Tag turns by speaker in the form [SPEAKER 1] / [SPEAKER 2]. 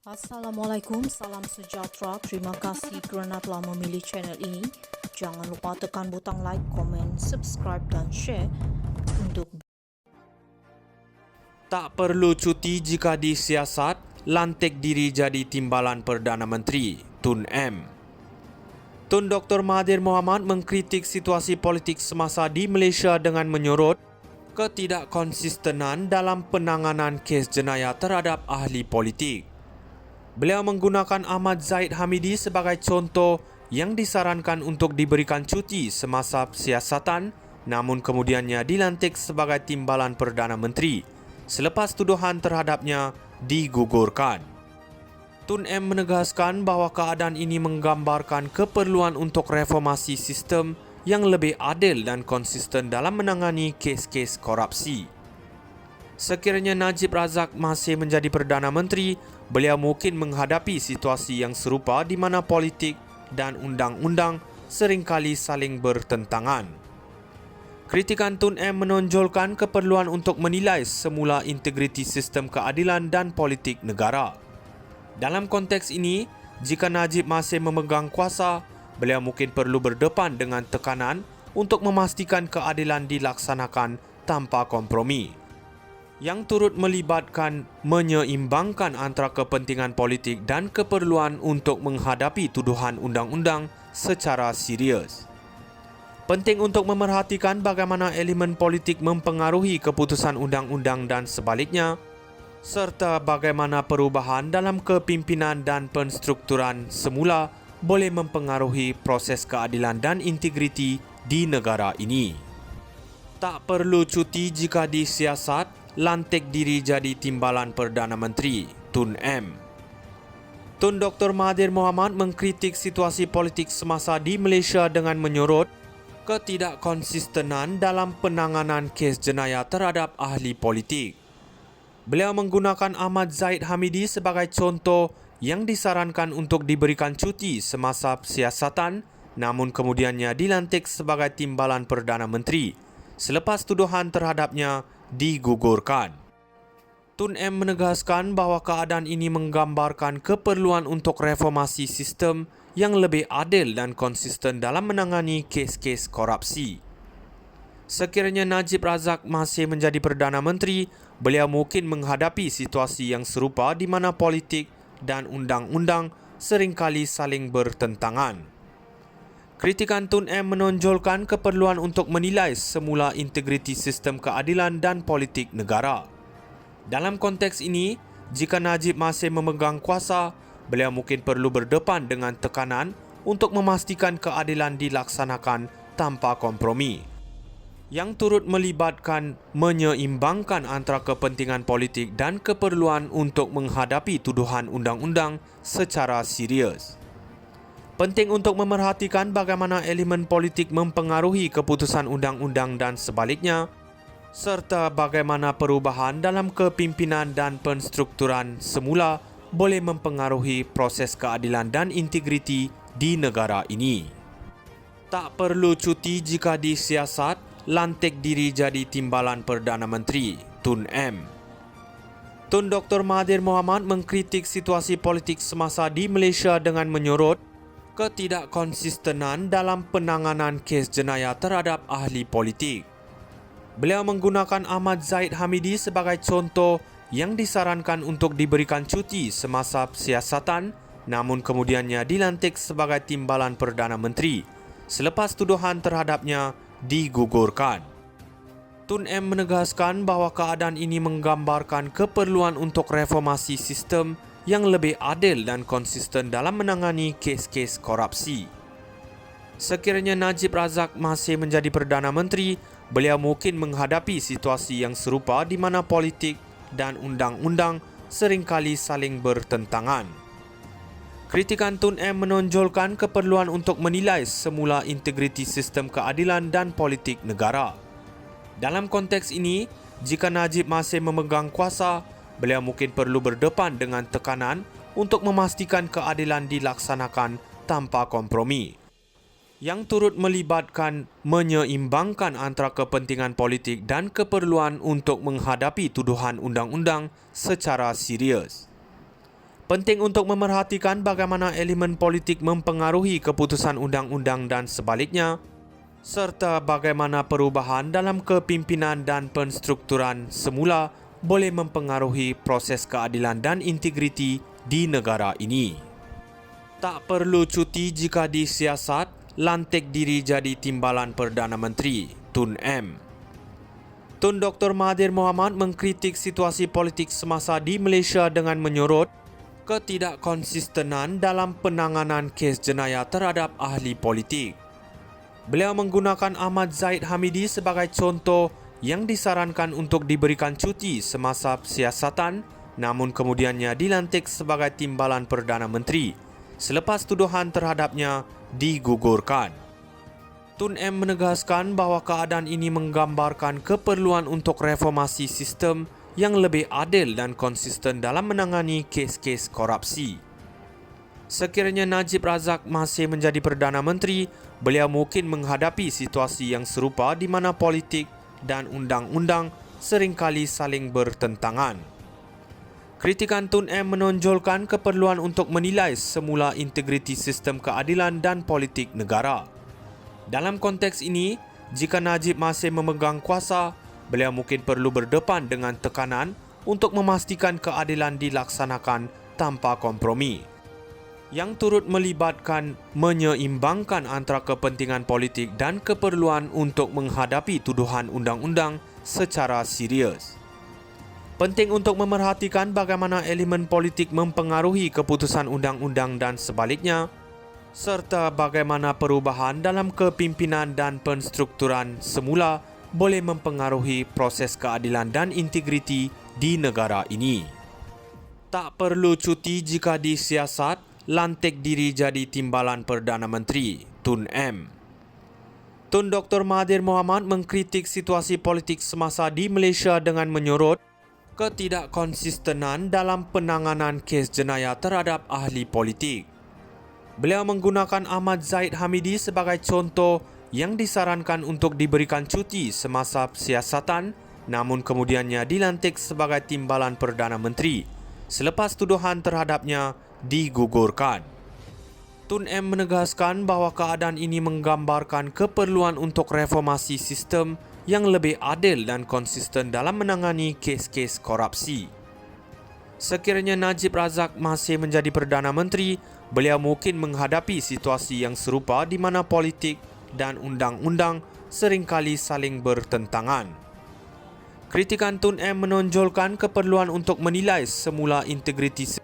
[SPEAKER 1] Assalamualaikum, salam sejahtera. Terima kasih kerana telah memilih channel ini. Jangan lupa tekan butang like, komen, subscribe dan share untuk
[SPEAKER 2] Tak perlu cuti jika disiasat, lantik diri jadi timbalan Perdana Menteri, Tun M. Tun Dr. Mahathir Mohamad mengkritik situasi politik semasa di Malaysia dengan menyorot ketidakkonsistenan dalam penanganan kes jenayah terhadap ahli politik. Beliau menggunakan Ahmad Zahid Hamidi sebagai contoh yang disarankan untuk diberikan cuti semasa siasatan, namun kemudiannya dilantik sebagai timbalan Perdana Menteri selepas tuduhan terhadapnya digugurkan. Tun M menegaskan bahawa keadaan ini menggambarkan keperluan untuk reformasi sistem yang lebih adil dan konsisten dalam menangani kes-kes korupsi. Sekiranya Najib Razak masih menjadi Perdana Menteri, beliau mungkin menghadapi situasi yang serupa di mana politik dan undang-undang seringkali saling bertentangan. Kritikan Tun M menonjolkan keperluan untuk menilai semula integriti sistem keadilan dan politik negara. Dalam konteks ini, jika Najib masih memegang kuasa, beliau mungkin perlu berdepan dengan tekanan untuk memastikan keadilan dilaksanakan tanpa kompromi, yang turut melibatkan menyeimbangkan antara kepentingan politik dan keperluan untuk menghadapi tuduhan undang-undang secara serius. Penting untuk memerhatikan bagaimana elemen politik mempengaruhi keputusan undang-undang dan sebaliknya, serta bagaimana perubahan dalam kepimpinan dan penstrukturan semula boleh mempengaruhi proses keadilan dan integriti di negara ini. Tak perlu cuti jika disiasat, lantik diri jadi timbalan Perdana Menteri, Tun M. Tun Dr. Mahathir Mohamad mengkritik situasi politik semasa di Malaysia dengan menyorot ketidakkonsistenan dalam penanganan kes jenayah terhadap ahli politik. Beliau menggunakan Ahmad Zahid Hamidi sebagai contoh yang disarankan untuk diberikan cuti semasa siasatan, namun kemudiannya dilantik sebagai timbalan Perdana Menteri selepas tuduhan terhadapnya digugurkan. Tun M menegaskan bahawa keadaan ini menggambarkan keperluan untuk reformasi sistem yang lebih adil dan konsisten dalam menangani kes-kes korupsi. Sekiranya Najib Razak masih menjadi Perdana Menteri, beliau mungkin menghadapi situasi yang serupa di mana politik dan undang-undang seringkali saling bertentangan. Kritikan Tun M menonjolkan keperluan untuk menilai semula integriti sistem keadilan dan politik negara. Dalam konteks ini, jika Najib masih memegang kuasa, beliau mungkin perlu berdepan dengan tekanan untuk memastikan keadilan dilaksanakan tanpa kompromi, yang turut melibatkan menyeimbangkan antara kepentingan politik dan keperluan untuk menghadapi tuduhan undang-undang secara serius. Penting untuk memerhatikan bagaimana elemen politik mempengaruhi keputusan undang-undang dan sebaliknya, serta bagaimana perubahan dalam kepimpinan dan penstrukturan semula boleh mempengaruhi proses keadilan dan integriti di negara ini. Tak perlu cuti jika disiasat, lantik diri jadi timbalan Perdana Menteri, Tun M. Tun Dr. Mahathir Mohamad mengkritik situasi politik semasa di Malaysia dengan menyorot ketidakkonsistenan dalam penanganan kes jenayah terhadap ahli politik. Beliau menggunakan Ahmad Zahid Hamidi sebagai contoh yang disarankan untuk diberikan cuti semasa siasatan, namun kemudiannya dilantik sebagai timbalan Perdana Menteri selepas tuduhan terhadapnya digugurkan. Tun M menegaskan bahawa keadaan ini menggambarkan keperluan untuk reformasi sistem yang lebih adil dan konsisten dalam menangani kes-kes korupsi. Sekiranya Najib Razak masih menjadi Perdana Menteri, beliau mungkin menghadapi situasi yang serupa di mana politik dan undang-undang seringkali saling bertentangan. Kritikan Tun M menonjolkan keperluan untuk menilai semula integriti sistem keadilan dan politik negara. Dalam konteks ini, jika Najib masih memegang kuasa, beliau mungkin perlu berdepan dengan tekanan untuk memastikan keadilan dilaksanakan tanpa kompromi, yang turut melibatkan menyeimbangkan antara kepentingan politik dan keperluan untuk menghadapi tuduhan undang-undang secara serius. Penting untuk memerhatikan bagaimana elemen politik mempengaruhi keputusan undang-undang dan sebaliknya, serta bagaimana perubahan dalam kepimpinan dan penstrukturan semula boleh mempengaruhi proses keadilan dan integriti di negara ini. Tak perlu cuti jika disiasat, lantik diri jadi timbalan Perdana Menteri, Tun M. Tun Dr. Mahathir Mohamad mengkritik situasi politik semasa di Malaysia dengan menyorot ketidakkonsistenan dalam penanganan kes jenayah terhadap ahli politik. Beliau menggunakan Ahmad Zahid Hamidi sebagai contoh yang disarankan untuk diberikan cuti semasa siasatan, namun kemudiannya dilantik sebagai timbalan Perdana Menteri selepas tuduhan terhadapnya digugurkan. Tun M menegaskan bahawa keadaan ini menggambarkan keperluan untuk reformasi sistem yang lebih adil dan konsisten dalam menangani kes-kes korupsi. Sekiranya Najib Razak masih menjadi Perdana Menteri, beliau mungkin menghadapi situasi yang serupa di mana politik dan undang-undang seringkali saling bertentangan. Kritikan Tun M menonjolkan keperluan untuk menilai semula integriti sistem keadilan dan politik negara. Dalam konteks ini, jika Najib masih memegang kuasa, beliau mungkin perlu berdepan dengan tekanan untuk memastikan keadilan dilaksanakan tanpa kompromi, yang turut melibatkan menyeimbangkan antara kepentingan politik dan keperluan untuk menghadapi tuduhan undang-undang secara serius. Penting untuk memerhatikan bagaimana elemen politik mempengaruhi keputusan undang-undang dan sebaliknya, serta bagaimana perubahan dalam kepimpinan dan penstrukturan semula boleh mempengaruhi proses keadilan dan integriti di negara ini. Tak perlu cuti jika disiasat, lantik diri jadi timbalan Perdana Menteri, Tun M. Tun Dr. Mahathir Mohamad mengkritik situasi politik semasa di Malaysia dengan menyorot ketidakkonsistenan dalam penanganan kes jenayah terhadap ahli politik. Beliau menggunakan Ahmad Zahid Hamidi sebagai contoh yang disarankan untuk diberikan cuti semasa siasatan, namun kemudiannya dilantik sebagai timbalan Perdana Menteri selepas tuduhan terhadapnya digugurkan. Tun M menegaskan bahawa keadaan ini menggambarkan keperluan untuk reformasi sistem yang lebih adil dan konsisten dalam menangani kes-kes korupsi. Sekiranya Najib Razak masih menjadi Perdana Menteri, beliau mungkin menghadapi situasi yang serupa di mana politik dan undang-undang seringkali saling bertentangan. Kritikan Tun M menonjolkan keperluan untuk menilai semula integriti